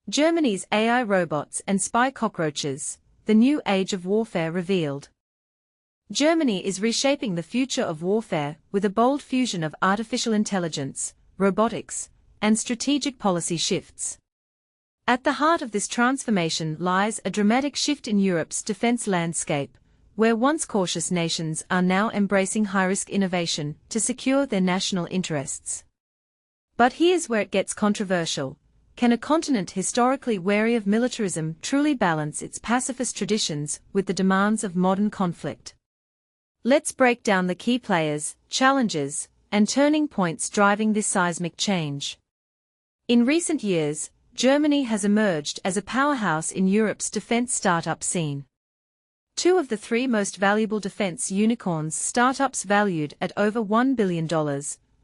Germany's AI robots and spy cockroaches, the new age of warfare revealed. Germany is reshaping the future of warfare with a bold fusion of artificial intelligence, robotics, and strategic policy shifts. At the heart of this transformation lies a dramatic shift in Europe's defense landscape, where once cautious nations are now embracing high-risk innovation to secure their national interests. But here's where it gets controversial. Can a continent historically wary of militarism truly balance its pacifist traditions with the demands of modern conflict? Let's break down the key players, challenges, and turning points driving this seismic change. In recent years, Germany has emerged as a powerhouse in Europe's defense startup scene. Two of the three most valuable defense unicorns, startups valued at over $1 billion,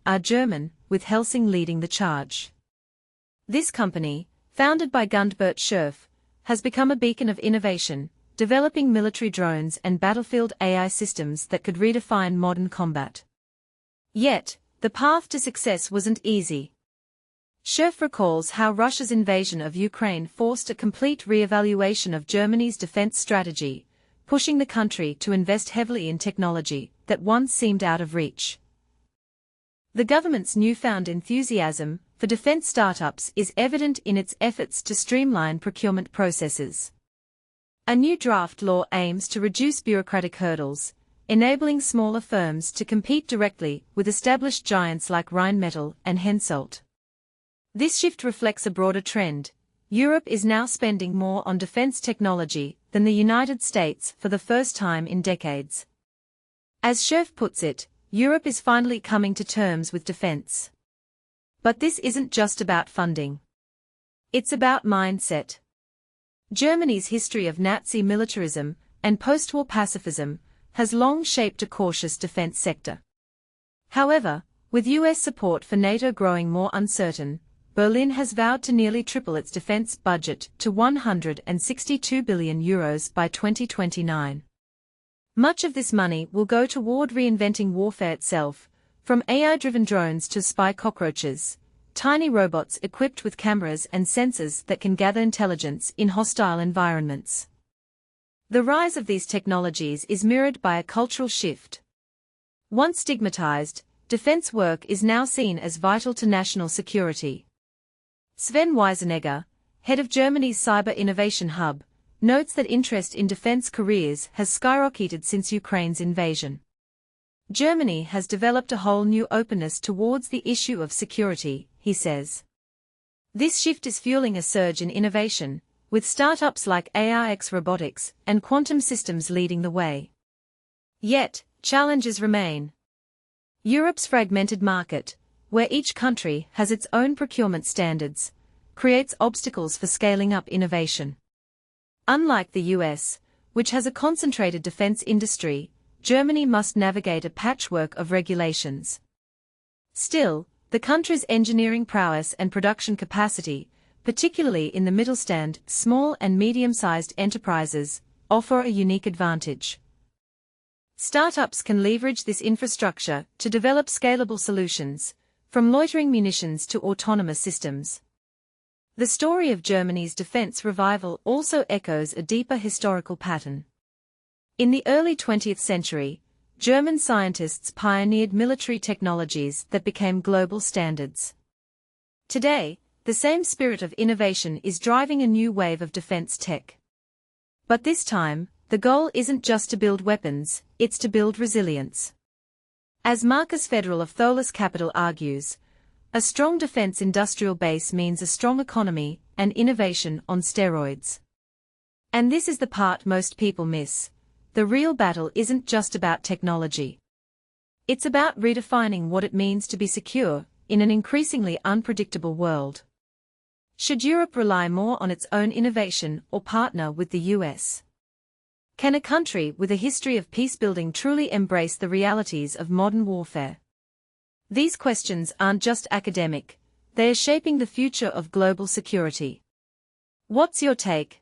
are German, with Helsing leading the charge. This company, founded by Gundbert Scherf, has become a beacon of innovation, developing military drones and battlefield AI systems that could redefine modern combat. Yet, the path to success wasn't easy. Scherf recalls how Russia's invasion of Ukraine forced a complete re-evaluation of Germany's defense strategy, pushing the country to invest heavily in technology that once seemed out of reach. The government's newfound enthusiasm for defense startups is evident in its efforts to streamline procurement processes. A new draft law aims to reduce bureaucratic hurdles, enabling smaller firms to compete directly with established giants like Rheinmetall and Hensoldt. This shift reflects a broader trend. Europe is now spending more on defense technology than the United States for the first time in decades. As Scherf puts it, Europe is finally coming to terms with defense. But this isn't just about funding. It's about mindset. Germany's history of Nazi militarism and post-war pacifism has long shaped a cautious defense sector. However, with US support for NATO growing more uncertain, Berlin has vowed to nearly triple its defense budget to €162 billion by 2029. Much of this money will go toward reinventing warfare itself, from AI-driven drones to spy cockroaches, tiny robots equipped with cameras and sensors that can gather intelligence in hostile environments. The rise of these technologies is mirrored by a cultural shift. Once stigmatized, defense work is now seen as vital to national security. Sven Weisenegger, head of Germany's Cyber Innovation Hub, notes that interest in defense careers has skyrocketed since Ukraine's invasion. Germany has developed a whole new openness towards the issue of security, he says. This shift is fueling a surge in innovation, with startups like ARX Robotics and Quantum Systems leading the way. Yet, challenges remain. Europe's fragmented market, where each country has its own procurement standards, creates obstacles for scaling up innovation. Unlike the US, which has a concentrated defense industry, Germany must navigate a patchwork of regulations. Still, the country's engineering prowess and production capacity, particularly in the Mittelstand, small and medium-sized enterprises, offer a unique advantage. Startups can leverage this infrastructure to develop scalable solutions, from loitering munitions to autonomous systems. The story of Germany's defense revival also echoes a deeper historical pattern. In the early 20th century, German scientists pioneered military technologies that became global standards. Today, the same spirit of innovation is driving a new wave of defense tech. But this time, the goal isn't just to build weapons, it's to build resilience. As Marcus Federal of Tholis Capital argues, a strong defense industrial base means a strong economy and innovation on steroids. And this is the part most people miss. The real battle isn't just about technology. It's about redefining what it means to be secure in an increasingly unpredictable world. Should Europe rely more on its own innovation or partner with the US? Can a country with a history of peacebuilding truly embrace the realities of modern warfare? These questions aren't just academic, they are shaping the future of global security. What's your take?